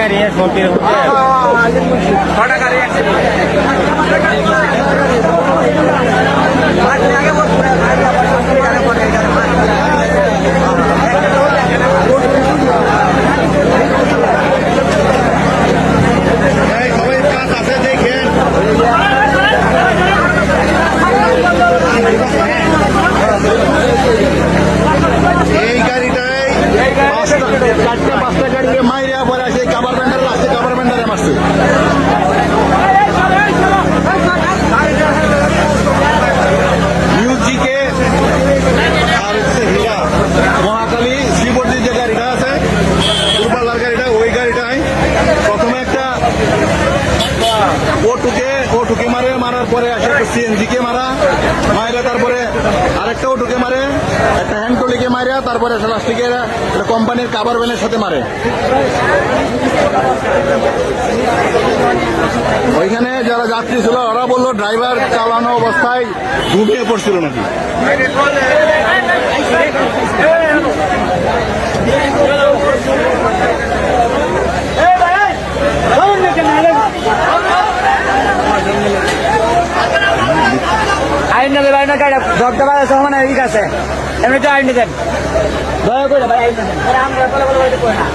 গাড়ি সন্তির ছটা গাড়ি সবাই কাজ আছে দেখেন এই গাড়িটাই চারটা পাঁচটা গাড়িতে মাইরা পরে আসে গভর্নমেন্টের লাস্টে গভর্নমেন্টারে মারছে মিউজিকে আর হচ্ছে হীরা মহাকালী শ্রীবর্তীর যে গাড়িটা আছে দূরপাল্লার গাড়িটা ওই গাড়িটাই প্রথমে একটা ওটুকে মারে মারার পরে আসে একটা সিএনজিকে মারা তারপরে আরেকটা ওটুকে মারে একটা হ্যান্ড ট্রলিকে মারে তারপরে লাস্টিকে একটা কোম্পানির কাভার ভ্যানের সাথে মারে ওইখানে যারা যাত্রী ছিল ওরা বললো ড্রাইভার চালানো অবস্থায় ঘুমিয়ে পড়ছিল নাকি আইন নেবে ভাই না গাড়ি ধরতে পারে সমানে ঠিক আছে এমনি তো আইন দেন দয়া করে ভাই আইন নেবেন আমরা বলে বলে না